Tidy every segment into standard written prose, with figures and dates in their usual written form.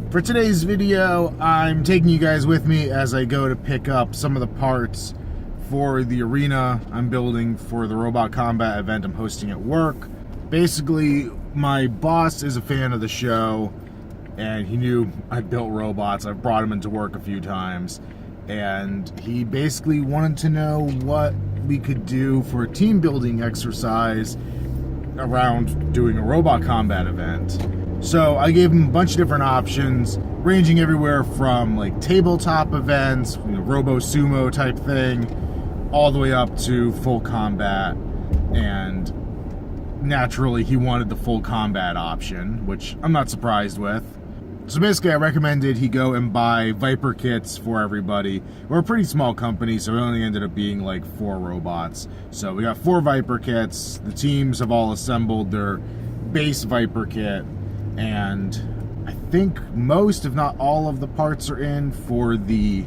For today's video, I'm taking you guys with me as I go to pick up some of the parts for the arena I'm building for the Robot Combat event I'm hosting at work. Basically, my boss is a fan of the show, and he knew I built robots. I've brought him into work a few times, and he basically wanted to know what we could do for a team building exercise around doing a Robot Combat event. So I gave him a bunch of different options, ranging everywhere from like tabletop events, Robo Sumo type thing, all the way up to full combat. And naturally, he wanted the full combat option, which I'm not surprised with. So basically, I recommended he go and buy Viper kits for everybody. We're a pretty small company, so it only ended up being like 4 robots. So we got 4 Viper kits. The teams have all assembled their base Viper kit, and I think most, if not all, of the parts are in for the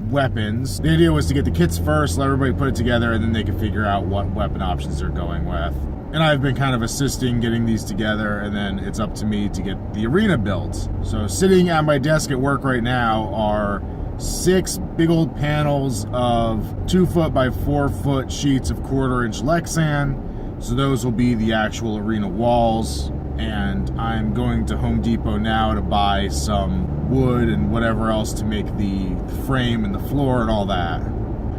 weapons. The idea was to get the kits first, let everybody put it together, and then they can figure out what weapon options they're going with. And I've been kind of assisting getting these together, and then it's up to me to get the arena built. So sitting at my desk at work right now are 6 big old panels of 2-foot by 4-foot sheets of 1/4-inch Lexan. So those will be the actual arena walls. And I'm going to Home Depot now to buy some wood and whatever else to make the frame and the floor and all that.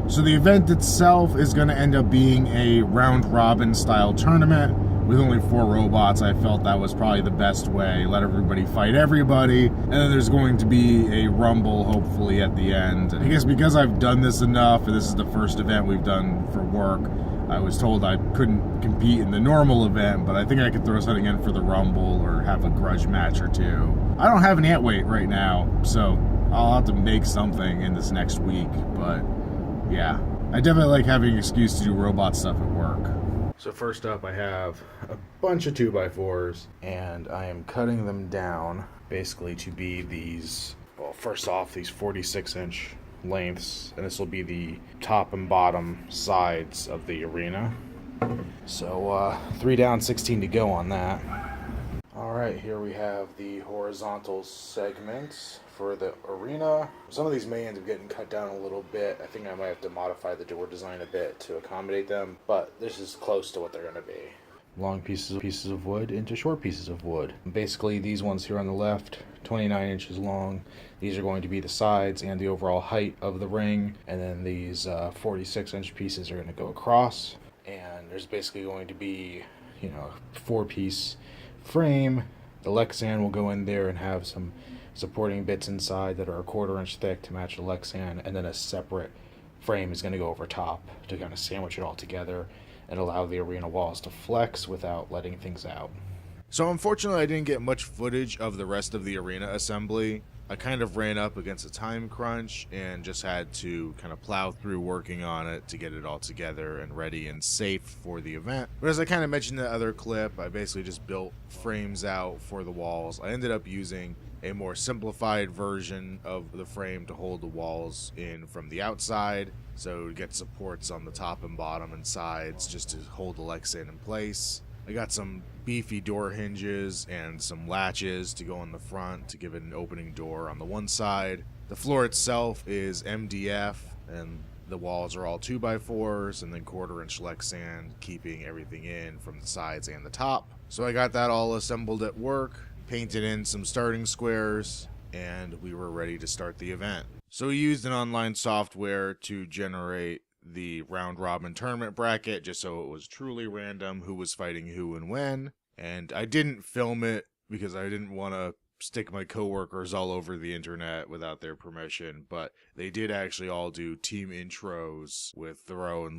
So the event itself is going to end up being a round-robin style tournament with only 4 robots. I felt that was probably the best way. Let everybody fight everybody, and then there's going to be a rumble, hopefully, at the end. I guess because I've done this enough, and this is the first event we've done for work, I was told I couldn't compete in the normal event, but I think I could throw something in for the rumble or have a grudge match or 2. I don't have an ant weight right now, so I'll have to make something in this next week, but yeah, I definitely like having an excuse to do robot stuff at work. So first up, I have a bunch of 2x4s, and I am cutting them down basically to be these, well, first off, these 46-inch lengths, and this will be the top and bottom sides of the arena. So 3 down, 16 to go on that. Alright, here we have the horizontal segments for the arena. Some of these may end up getting cut down a little bit. I think I might have to modify the door design a bit to accommodate them, but this is close to what they're going to be. Long pieces of wood into short pieces of wood. Basically, these ones here on the left, 29 inches long. These are going to be the sides and the overall height of the ring, and then these 46-inch pieces are going to go across. And there's basically going to be, a 4-piece frame. The Lexan will go in there and have some supporting bits inside that are a 1/4-inch thick to match the Lexan, and then a separate frame is going to go over top to kind of sandwich it all together and allow the arena walls to flex without letting things out. So unfortunately, I didn't get much footage of the rest of the arena assembly. I kind of ran up against a time crunch and just had to kind of plow through working on it to get it all together and ready and safe for the event. But as I kind of mentioned in the other clip, I basically just built frames out for the walls. I ended up using a more simplified version of the frame to hold the walls in from the outside, so to get supports on the top and bottom and sides just to hold the Lexan in place. I got some beefy door hinges and some latches to go in the front to give it an opening door on the one side. The floor itself is MDF, and the walls are all 2x4s and then 1/4-inch Lexan, keeping everything in from the sides and the top. So I got that all assembled at work, painted in some starting squares, and we were ready to start the event. So we used an online software to generate the round-robin tournament bracket, just so it was truly random who was fighting who and when. And I didn't film it because I didn't want to stick my coworkers all over the internet without their permission, but they did actually all do team intros with their own,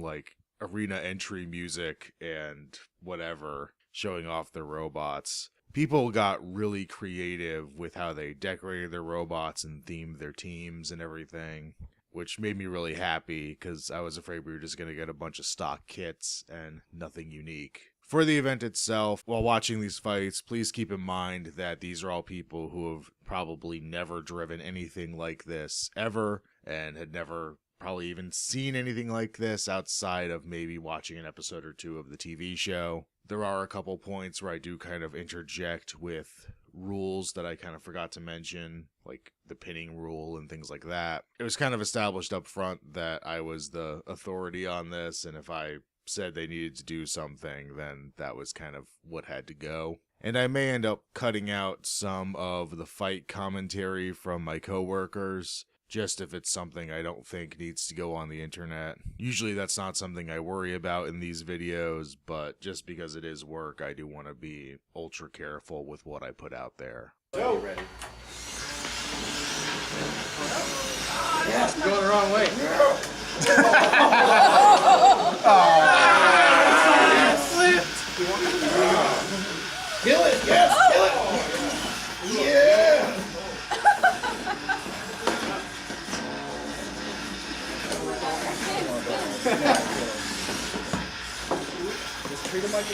arena entry music and whatever, showing off their robots. People got really creative with how they decorated their robots and themed their teams and everything, which made me really happy because I was afraid we were just going to get a bunch of stock kits and nothing unique. For the event itself, while watching these fights, please keep in mind that these are all people who have probably never driven anything like this ever and had never probably even seen anything like this outside of maybe watching an episode or 2 of the TV show. There are a couple points where I do kind of interject with rules that I kind of forgot to mention, like the pinning rule and things like that. It was kind of established up front that I was the authority on this, and if I said they needed to do something, then that was kind of what had to go. And I may end up cutting out some of the fight commentary from my coworkers, just if it's something I don't think needs to go on the internet. Usually that's not something I worry about in these videos, but just because it is work, I do want to be ultra careful with what I put out there. Go. Ready. Yes, you're going the wrong way. Kill it, yes, kill it. Yeah. Just treat him like a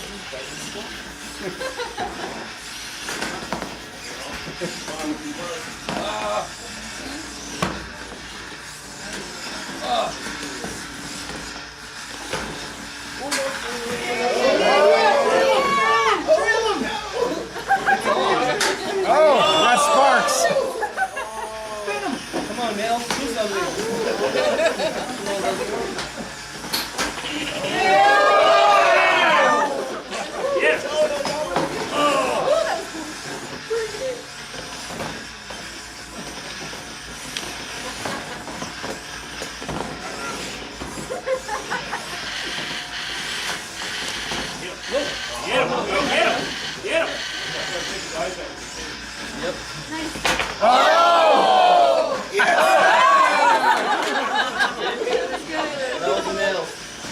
Oh, that's Sparks. Come on, Mel. Do something.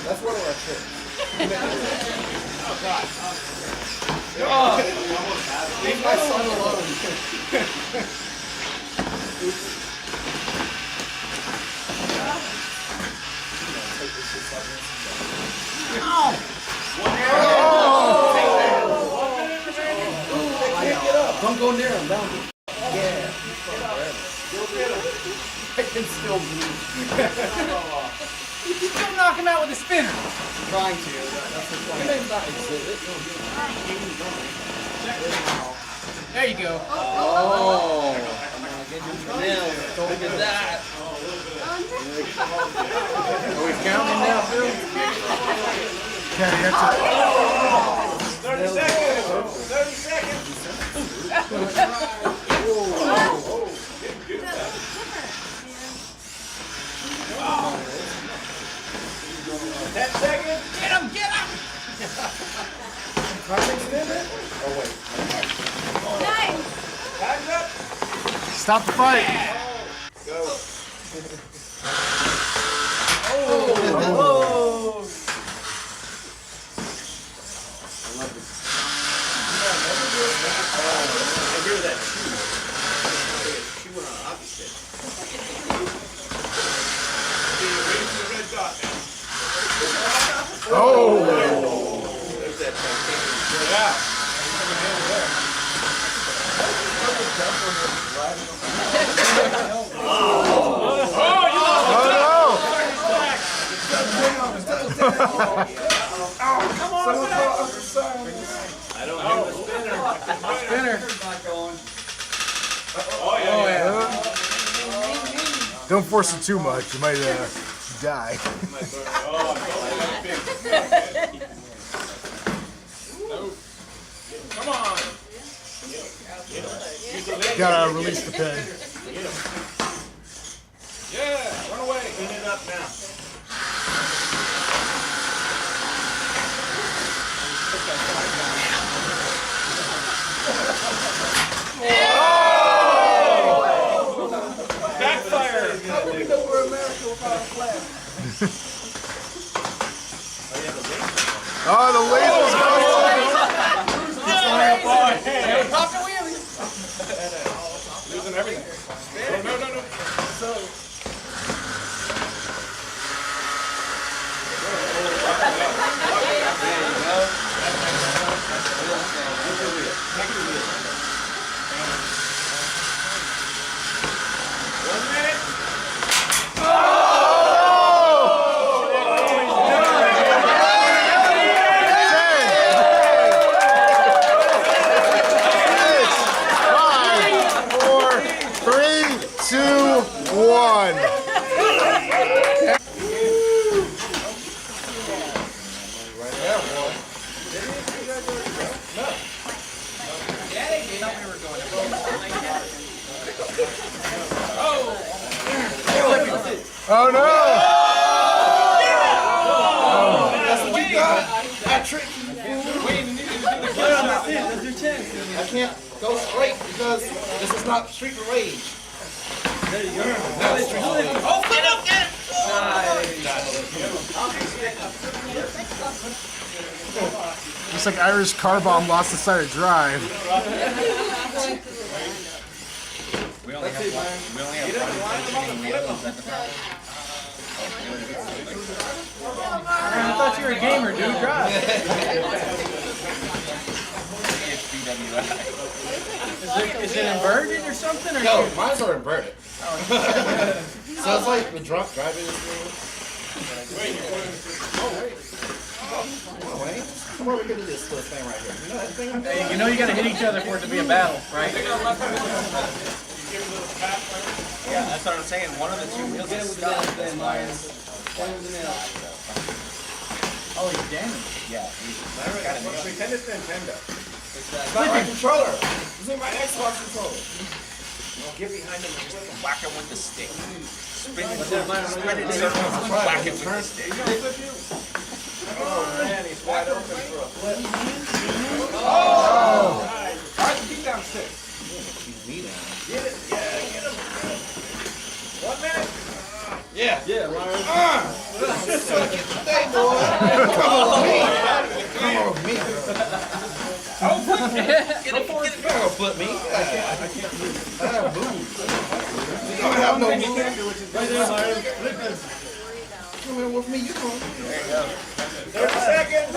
That's one of our tricks. Oh, God. Oh. Leave my son alone. Don't go near him. Don't. Yeah. I can still move. You still knock him out with a spinner. Trying to. That's the point. Your name's not Exhibit. There you go. Oh. Nails. Look at that. Are we counting now, Phil? Okay, that's it. 30 seconds. 30 seconds. 10 seconds. Get him! Get him! Oh, wait. Nice! Time's up. Stop the fight. Go. Oh. I love this. I hear that shoe on a hockey stick. Waiting for the red dot now. Oh. There's that yeah. Come on, I don't hear the spinner. Spinner. Oh, yeah. Don't force it too much. You might die. Come on. Gotta release the pin. Yeah, run away. Clean it up now. Backfire. How do we know we're America without a flag? Oh, the laser's going. Losing everything. No. So. 2, 1. Oh no! I can't go straight because this is not Street of Rage. There you go. Oh, get up, get it! Looks like Irish Car Bomb lost the side of drive. We only have one functioning wheel. Is that the problem? I thought you were a gamer, dude. Drive. Is it inverted or something? Or No, mine's are inverted. Sounds like the drunk driving this thing. Oh, wait. Come over here to this little thing right here. You know that thing? Hey, you know you gotta hit each other for it to be a battle, right? Yeah, that's what I'm saying. One of the two wheels is stuck. That's why it's... Oh, he's damaged. Yeah, got it. Pretend it's Nintendo. It's not my controller. This is my Xbox controller. Get behind him and just whack him with the stick. Spin it in circles, whack him with the stick. Oh man, he's wide open for a flip. All right, keep down 6. Get it. Yeah, get him. 1 minute. Yeah. Yeah, Myers. So get the day, boy. Come on with me. Come on with me. Get it. Don't flip me. I have moves. You don't have no moves. Come in with me, you know. There you go. 30 seconds.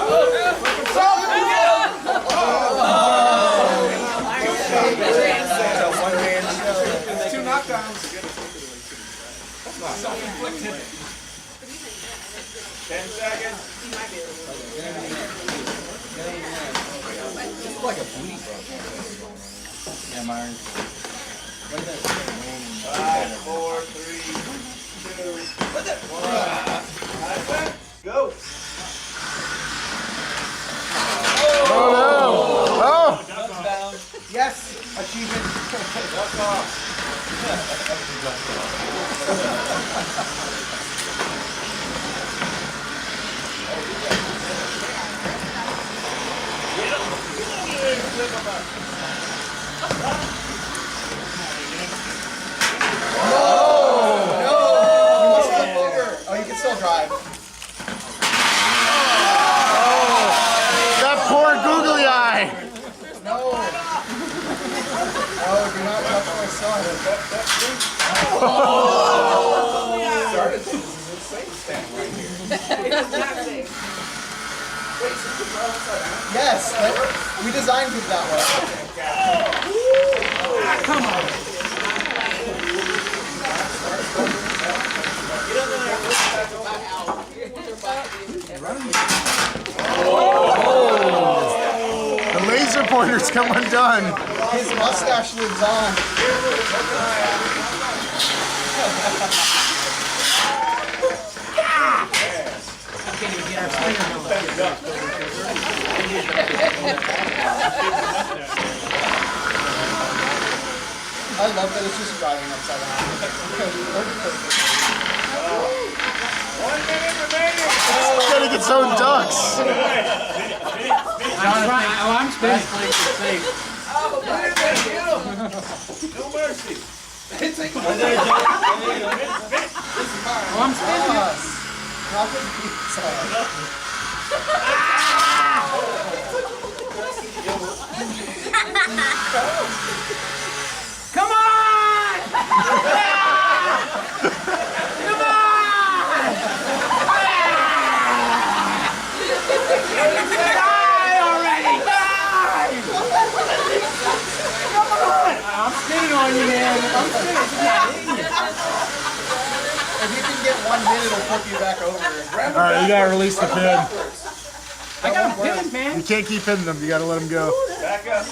It's 2 knockdowns. Self-inflicted. 10 seconds. It's like a bleed, bro. Yeah, Myron. 5, 4, 3, 2, 1. Go. Oh no! Oh! Yes, achievement. Duck off. Oh, you can still drive. That poor googly eye! No. Oh, do not touch my son. Started this is insane stand right here. Wait, so you can drive upside down? Yes, we designed it that way. Come on. The laser pointer's come undone. His mustache lives on. I love that it's just driving upside down. 1 minute remaining. It's getting its own ducks. I'm spinning. No mercy. I'm spinning. Not the pizza. Come on! Come on! Die already! Die! Come on! I'm spinning on you, man. I'm spinning. If you can get 1 minute, it'll flip you back over. Alright, you gotta release the pin. I got a pin, man. You can't keep hitting them, you gotta let them go. Back up.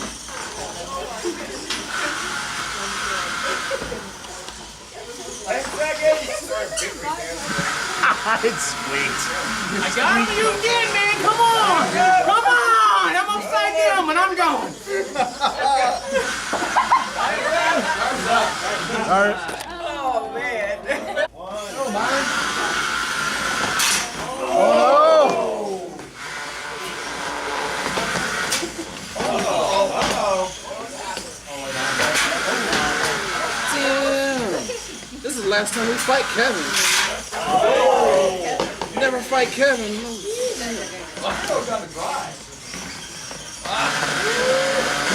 It's sweet. I got him. You again, man. Come on. Come on. I'm upside down, but I'm going. All right. Oh, man. This is the last time we fight Kevin. Never fight Kevin. He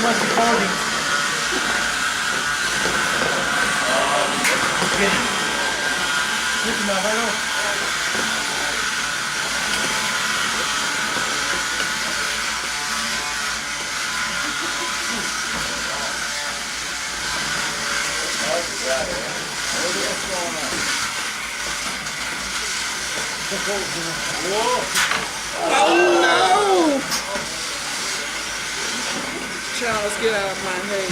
must be farting. Listen up, right on. Oh no! Charles, get out of my head.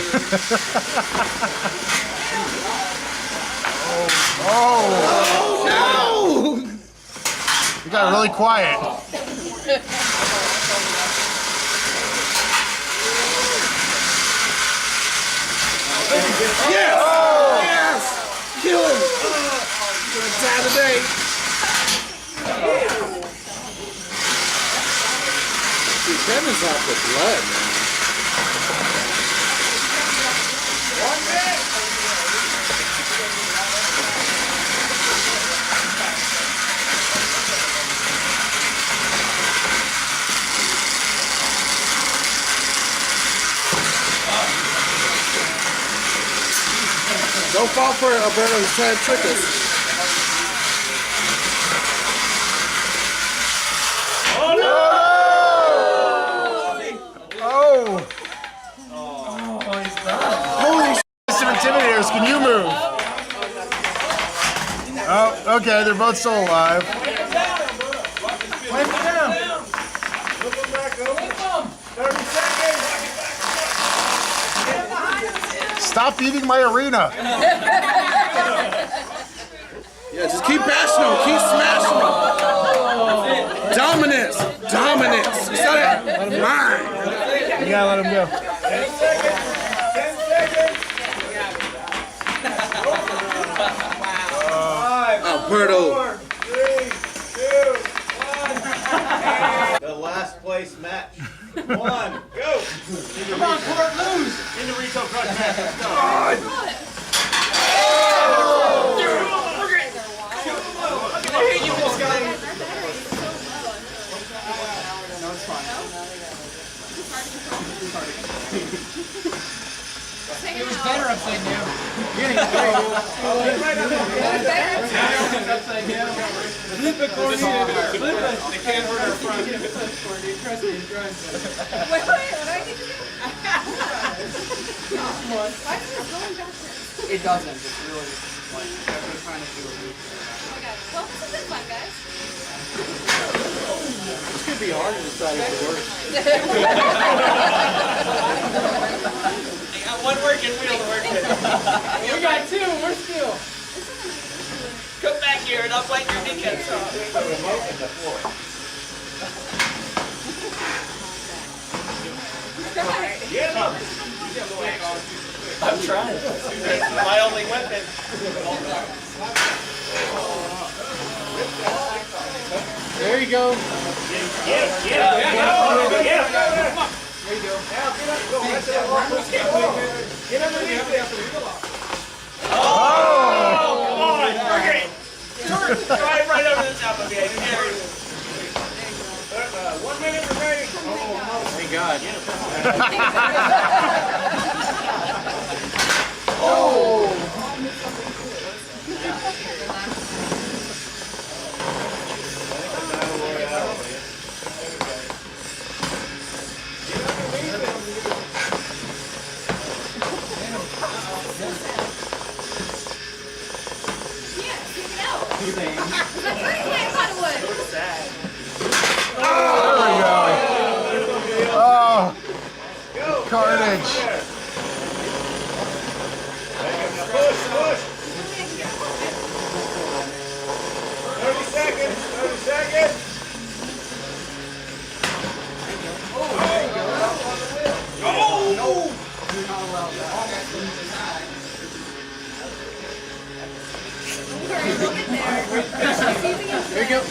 Oh, No! you got really quiet. Yes! Yes! Kill him! Gonna die today. Dude, Kevin's off the blood, man. Don't fall for it, Alberto. He's trying to trick us. Oh. Holy shit, some intimidators. Can you move? Oh, okay. They're both still alive. Stop eating my arena. Yeah, just keep bashing him. Keep smashing him. Dominance. Dominance. You saw that? Mine. You gotta let him go. 10 seconds. 10 seconds. Alberto. 4, 3, 2, 1. The last place match. 1, go. Come on, Court, lose. In the retail broadcast. Let's go. It was better upside down. Upside down. Flip it, Corny. Flip it. They can't hurt our front. Trust me, trust me. Wait, what do I need to do? Why is this going backwards? It doesn't. It's really like we're trying to do a move. Oh my god. Well, this has been fun, guys. This could be hard to decide if it works. I got one working wheel to work with. We got two. We're still. Come back here and I'll bite your kneecaps off. I'm trying. It's my only weapon. There you go. Right over the top of me. 1 minute remaining. Thank God. Yeah, take it out. That's the first way I thought it would. Oh, carnage. There you go.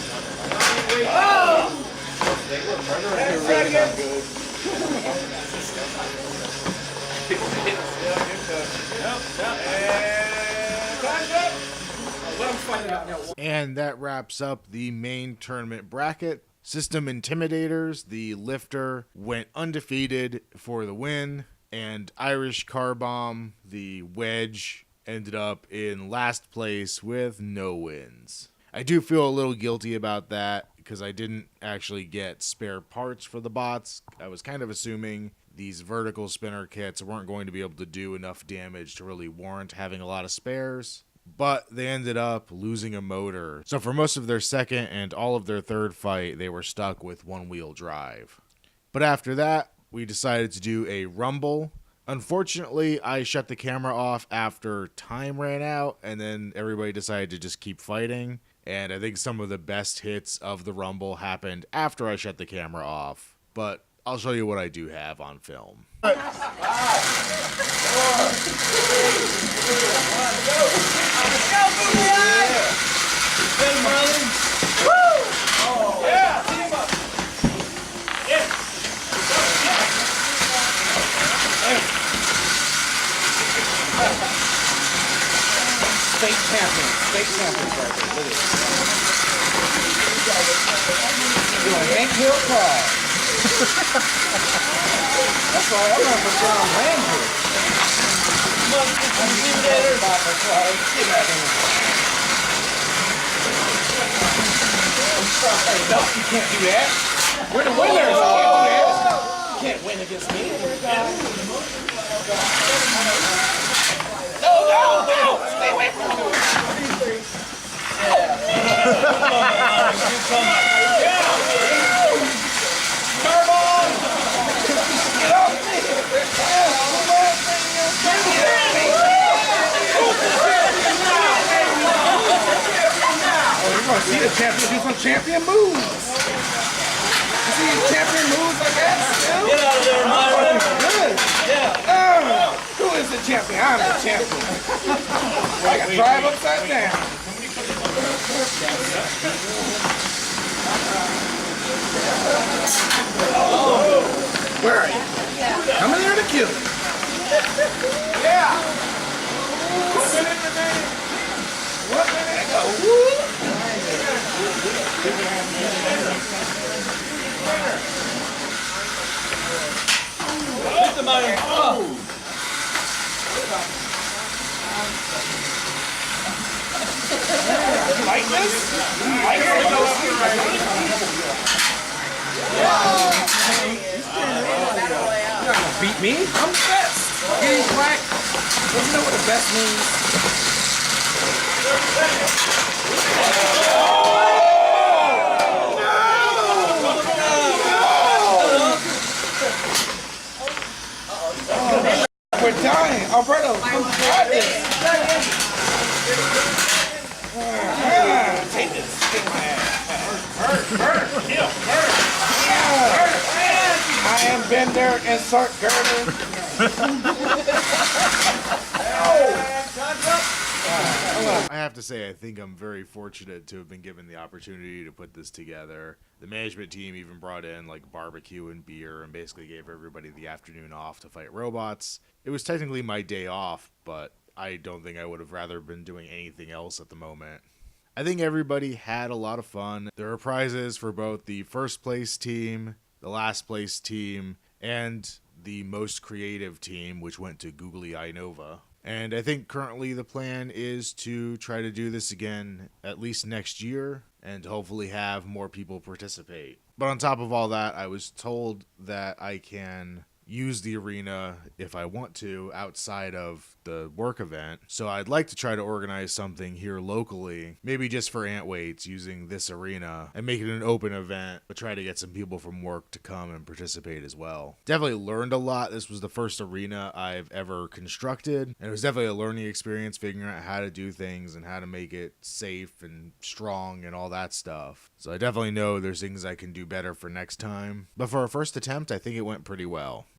And that wraps up the main tournament bracket. System Intimidators, the lifter, went undefeated for the win, and Irish Car Bomb, the wedge, ended up in last place with no wins. I do feel a little guilty about that because I didn't actually get spare parts for the bots. I was kind of assuming these vertical spinner kits weren't going to be able to do enough damage to really warrant having a lot of spares. But they ended up losing a motor. So for most of their second and all of their third fight, they were stuck with one-wheel drive. But after that, we decided to do a rumble. Unfortunately, I shut the camera off after time ran out, and then everybody decided to just keep fighting. And I think some of the best hits of the rumble happened after I shut the camera off. But I'll show you what I do have on film. State champions right there. Look at it. Doing Hank Hill Car. That's why I'm going for John Landry. No, you can't do that. We're the winners. You can't do that. You can't win against me. No! Stay away from me. Carbon! Get off me! Oh, you're going to see the champion do some champion moves. You see champion moves like that? Get out of there, Myron. Good. Yeah. Who is the champion? I'm the champion. I can drive upside down. Where are you? Coming here to kill you. Yeah. 1 minute remaining. 1 minute. Go. Hit the money. Oh. You like this? You like it? You're not gonna beat me. I'm the best. Getting crack. Don't you know what the best means? We're dying. Alberto, come try this. Take this. Take my ass. Hurt. Kill. Hurt. I am Bender. Insert girder. I have to say, I think I'm very fortunate to have been given the opportunity to put this together. The management team even brought in like barbecue and beer and basically gave everybody the afternoon off to fight robots. It was technically my day off, but I don't think I would have rather been doing anything else at the moment. I think everybody had a lot of fun. There are prizes for both the first place team, the last place team, and the most creative team, which went to Googly Eye Nova. And I think currently the plan is to try to do this again at least next year and hopefully have more people participate. But on top of all that, I was told that I can use the arena if I want to outside of the work event. So I'd like to try to organize something here locally, maybe just for Antweights using this arena and make it an open event, but try to get some people from work to come and participate as well. Definitely learned a lot. This was the first arena I've ever constructed, and it was definitely a learning experience figuring out how to do things and how to make it safe and strong and all that stuff. So I definitely know there's things I can do better for next time. But for our first attempt, I think it went pretty well.